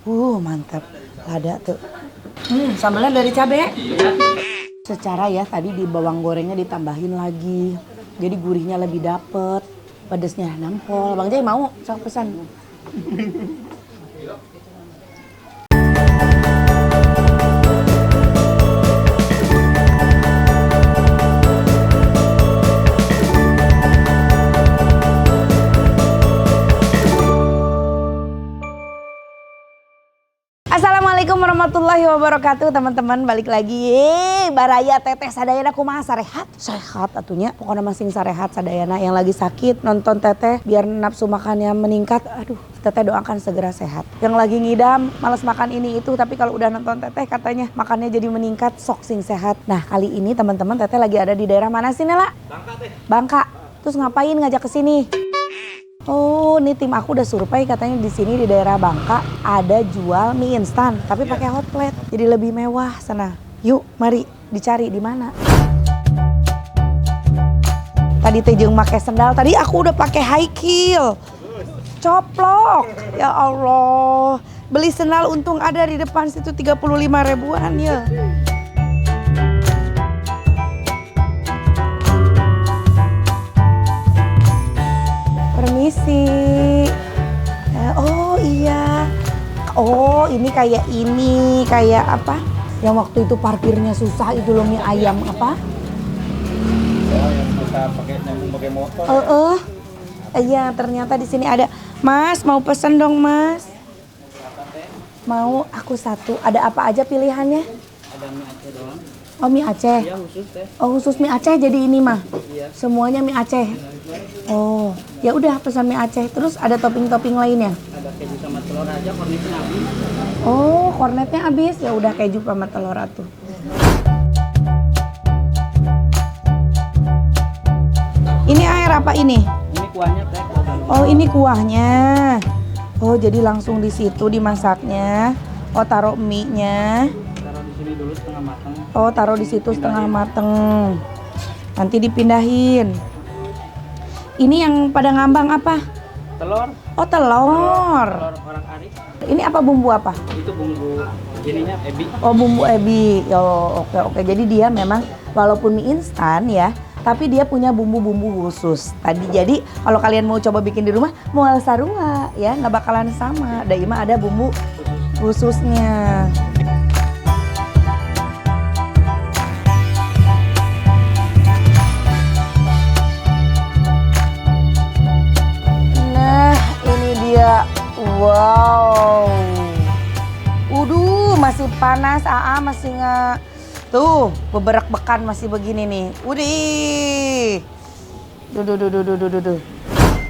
Mantap. Lada tuh. Sambalnya dari cabe. Secara ya tadi di bawang gorengnya ditambahin lagi. Jadi gurihnya lebih dapet. Pedesnya nampol. Bang Jai mau? Sok pesan. Assalamualaikum warahmatullahi wabarakatuh teman-teman, balik lagi Baraya Teteh Sadayana kumaha sarehat? Sehat atunya, pokoknya masing sarehat Sadayana yang lagi sakit nonton Teteh biar nafsu makannya meningkat. Aduh, Teteh doakan segera sehat. Yang lagi ngidam, males makan ini itu, tapi kalau udah nonton Teteh katanya makannya jadi meningkat, sok sing sehat. Nah kali ini teman-teman Teteh lagi ada di daerah mana sih Nela? Bangka Teh. Bangka. Terus ngapain ngajak ke sini? Oh, ini tim aku udah survei katanya di sini di daerah Bangka ada jual mie instan tapi pakai hot plate. Jadi lebih mewah sana. Yuk, mari dicari di mana. Tadi teh jeung make sendal, tadi aku udah pakai high heel. Coplok. Ya Allah. Beli sendal untung ada di depan situ 35 ribuan ya. Permisi. Oh iya. Oh ini kayak apa? Yang waktu itu parkirnya susah itu loh, mie ayam apa? Oh, yang kita nyambung pakai motor. Iya ternyata di sini ada. Mas mau pesen dong Mas. Mau aku satu. Ada apa aja pilihannya? Ada mie Aceh doang. Oh mie Aceh. Iya khusus Teh. Oh khusus mie Aceh jadi ini mah. Iya. Semuanya mie Aceh. Oh, ya udah pesan mie Aceh. Terus ada topping-topping lainnya? Ada keju sama telur aja, kornetnya habis. Oh, kornetnya habis. Ya udah keju sama telur atuh. Ini air apa ini? Ini kuahnya Teh. Oh, ini kuahnya. Oh, jadi langsung di situ dimasaknya. Oh, taruh mie-nya. Taruh di sini dulu setengah matang. Oh, taruh di situ setengah mateng. Nanti dipindahin. Ini yang pada ngambang apa? Telur. Oh, telur. Telur orang Arik. Ini apa bumbu apa? Itu bumbu ininya ebi. Oh, bumbu ebi. Oke. Jadi dia memang walaupun mie instan ya, tapi dia punya bumbu-bumbu khusus. Jadi kalau kalian mau coba bikin di rumah, moal sarua ya, nggak bakalan sama. Daima ada bumbu khususnya. Nah, ini dia. Wow. Masih panas, masih tuh, beberak bekan masih begini nih. Udih. Duh.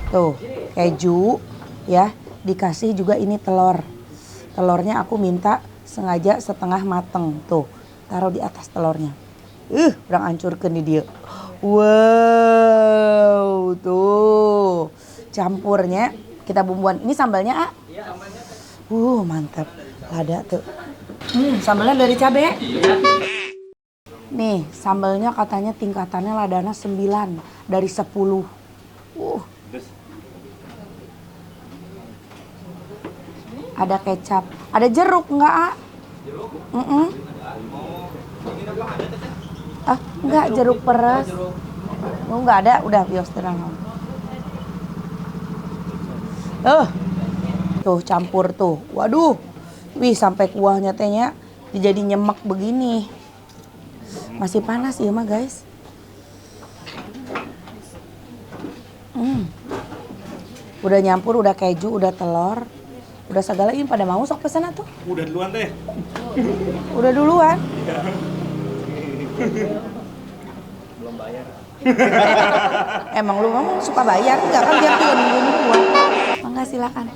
Tuh, keju ya, dikasih juga ini telur. Telurnya aku minta sengaja setengah mateng. Tuh, taruh di atas telurnya. Urang hancurkeun di dia. Wow, tuh. Campurnya kita bumbuan. Ini sambalnya, Iya, sambalnya Teh. Mantap. Lada tuh. Sambalnya dari cabe. Nih, sambalnya katanya tingkatannya ladana 9 dari 10. Terus Ada kecap, ada jeruk enggak, A? jeruk. Mm-mm. Ini apa ada Teh? Enggak, jeruk peres. Jeruk. Oh, enggak ada, udah bios terang. Tuh campur tuh. Waduh. Wih, sampai kuahnya tehnya jadi nyemek begini. Masih panas ya mah, guys. Udah nyampur, udah keju, udah telur, udah segala. Ini pada mau sok pesan atuh. Udah duluan Teh. Udah duluan. Belum bayar. Emang lu ngomong suka bayar? Enggak kan dia tuh nungguin gua. Mangga silakan.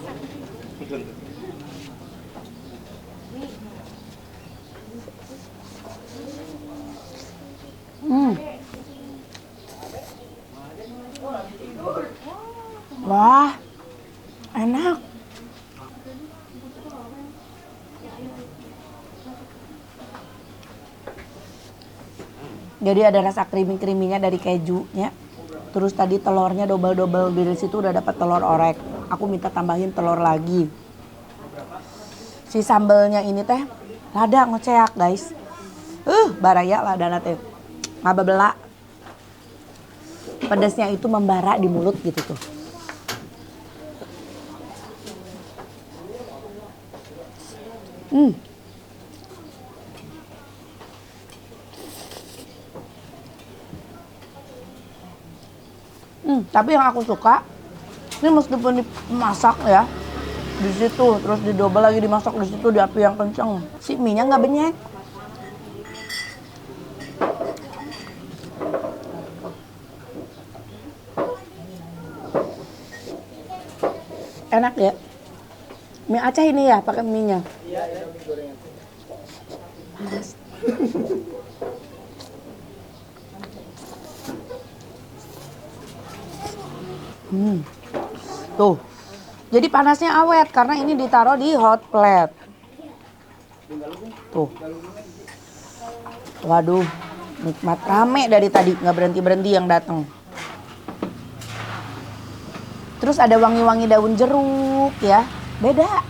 Wah, enak. Jadi ada rasa creamy-creaminya dari kejunya. Terus tadi telurnya double-double, dari situ udah dapat telur orek. Aku minta tambahin telur lagi. Si sambelnya ini teh lada ngoceak guys. Baraya lada teh. Ngababela. Pedasnya itu membara di mulut gitu tuh. Tapi yang aku suka, ini meskipun dimasak ya, di situ terus didobel lagi dimasak di situ di api yang kencang, si mie-nya nggak benyek. Enak ya. Mie Aceh ini ya pakai mie-nya. Panas. Tuh. Jadi panasnya awet karena ini ditaruh di hot plate. Tuh. Waduh, nikmat, rame dari tadi, nggak berhenti-berhenti yang datang. Terus ada wangi-wangi daun jeruk ya, beda.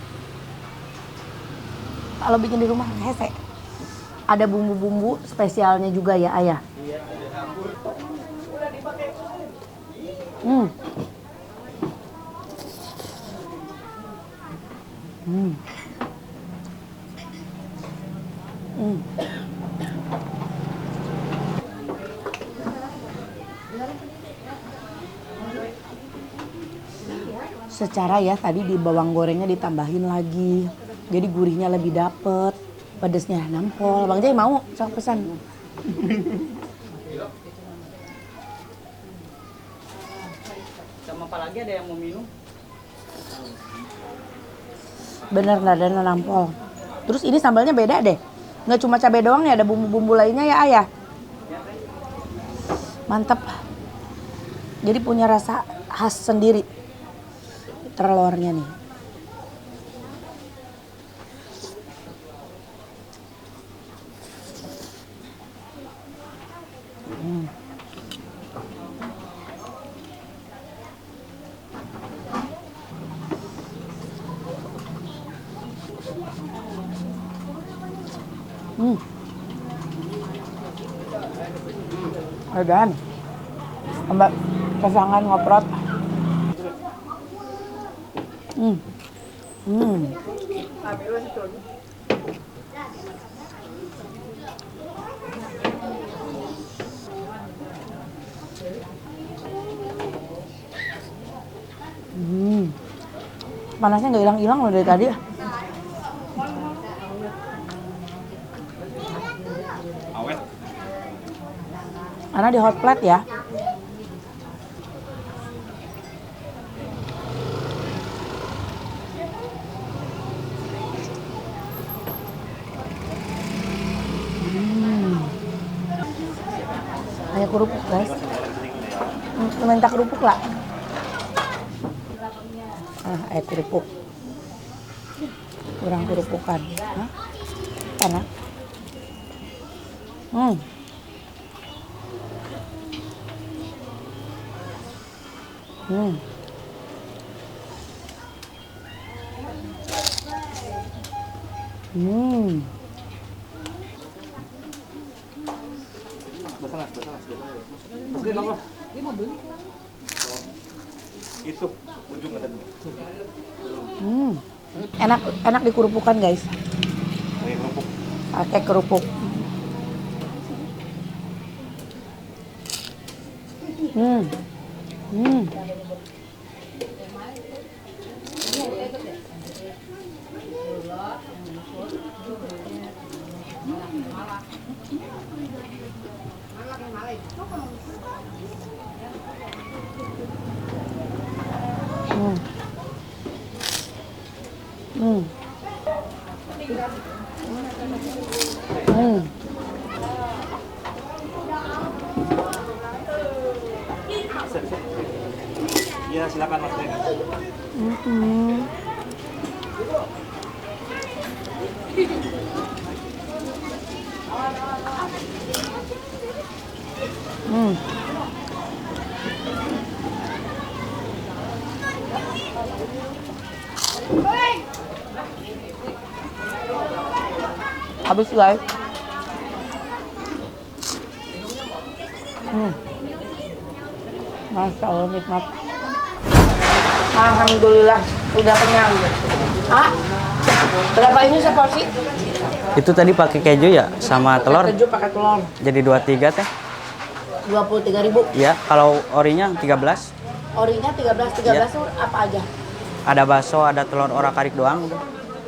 Kalau bikin di rumah hese. Ada bumbu-bumbu spesialnya juga ya ayah. Secara ya tadi di bawang gorengnya ditambahin lagi, jadi gurihnya lebih dapet, pedesnya nampol. Bang Jai mau sok pesan. Sama apa lagi ada yang mau minum? Bener nadanya nampol. Terus ini sambalnya beda deh, nggak cuma cabai doang nih, ada bumbu-bumbu lainnya ya ayah. Mantap. Jadi punya rasa khas sendiri. Telurnya nih. Adaan. Mbak pasangan ngoprot. Panasnya nggak hilang-hilang loh dari tadi. Awet. Karena di hot plate ya. Kayak kerupuk guys. Minta kerupuk lah. Kerupuk. Kurang kerupukan. Hah? Enak. Itu ujung ada. Enak dikerupukan guys. Kerupuk. Pakai kerupuk. Iya, silakan Mas. Habis guys. Masya Allah nikmat. Alhamdulillah udah kenyang. Ah, berapa ini seporsi? Itu tadi pakai keju ya sama telur. Keju pakai telur. Jadi 23 teh. 23.000. Iya, kalau orinya 13. Orinya 13 Iya. tuh apa aja? Ada bakso, ada telur orak-arik doang udah.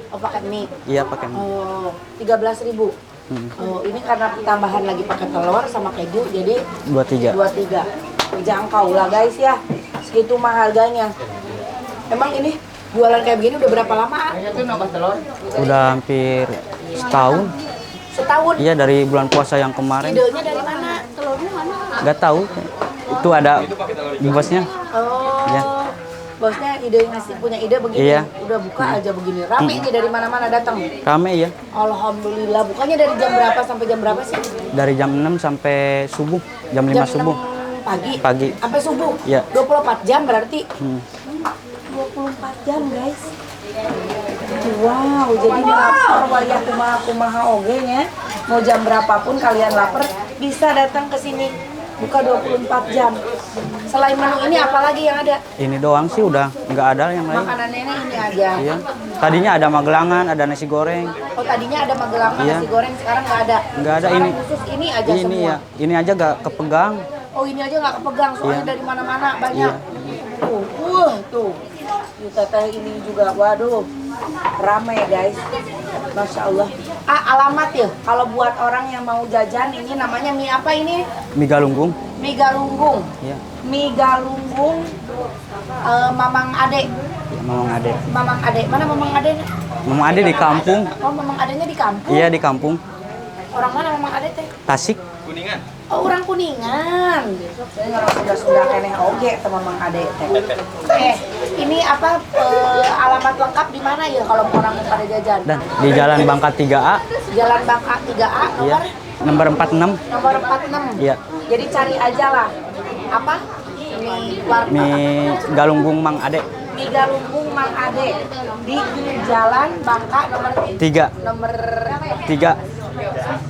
Oh pakai mie. Iya, pakai mie. Oh 13.000. Hmm. Oh ini karena tambahan lagi pakai telur sama keju jadi 23. 23. Terjangkau lah guys ya. Segitu mah harganya. Emang ini jualan kayak begini udah berapa lama? Itu nambah telur. Udah hampir setahun. Setahun. Iya, dari bulan puasa yang kemarin. Idenya dari mana? Telurnya mana? Nggak tahu. Itu ada bosnya. Oh. Iya. Bosnya ide ngasih punya ide begini. Iya. Udah buka aja begini. Rame nih dari mana-mana datang. Rame ya. Alhamdulillah. Bukanya dari jam berapa sampai jam berapa sih? Dari jam 6 sampai subuh. Jam 5 Jam subuh. 6 pagi. Pagi. Sampai subuh. Iya. 24 jam berarti. 24 jam guys. Wow, jadi lapar wayah kumaha oge nya. Mau jam berapapun kalian lapar bisa datang ke sini. Buka 24 jam. Selain menu ini apalagi yang ada? Ini doang sih, udah nggak ada yang lain. Makanannya ini aja. Iya. Tadinya ada magelangan, ada nasi goreng. Oh tadinya ada magelangan Iya. nasi goreng, sekarang nggak ada. Nggak ada Sekarang ini. khusus ini aja Ini semua. ya, ini aja nggak kepegang. Oh ini aja nggak kepegang soalnya Iya. dari mana-mana banyak. Tuh. Ini teteh ini juga, waduh, ramai guys. Masya Allah. Alamat ya, kalau buat orang yang mau jajan ini namanya mie apa ini? Mie galunggung. Mie Galunggung. Iya. Mie Galunggung Mamang Ade. Mamang Ade. Mamang Ade, mana Mamang Ade? Mamang Ade di kampung. Oh Mamang Adenya di kampung. Iya, di kampung. Orang mana Mamang Ade teh? Tasik. Kuningan. Oh, orang Kuningan. Saya nggak sudah keneh oge sama Mang Ade teh. Ini apa alamat lengkap di mana ya kalau orang pada jajan? Dan di Jalan Bangka 3A. Jalan Bangka 3A Iya. nomor Nomor 46. nomor 46. Iya. Jadi cari aja lah. Apa? Mie galunggung Mang Ade. Mie Galunggung Mang Ade di Jalan Bangka nomor 3. nomor 3.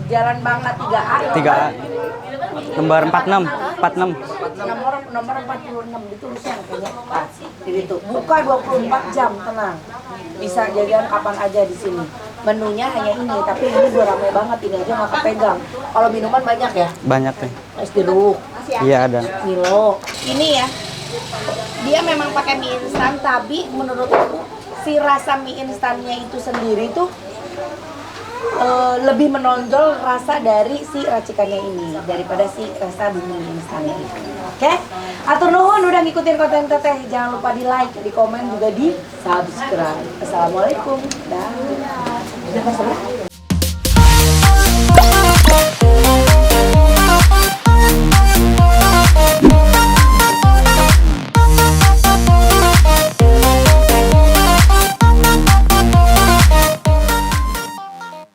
Jalan Bangka 3A. 3A. Nomor 46. 46. Nomor 46 ditulisnya kayaknya. Ah, itu buka 24 jam, tenang. Bisa jajan kapan aja di sini. Menunya hanya ini, tapi ini udah ramai banget, ini aja nggak kepegang. Kalau minuman banyak ya, Banyak teh. es jeruk, Iya, ada. Milo. Ini ya, dia memang pakai mie instan, tapi menurutku si rasa mie instannya itu sendiri tuh lebih menonjol rasa dari si racikannya ini daripada si rasa bumbu mie instannya itu. Oke? Atur nuhun udah ngikutin konten teteh. Jangan lupa di like, di komen juga di subscribe. Assalamualaikum. Dah.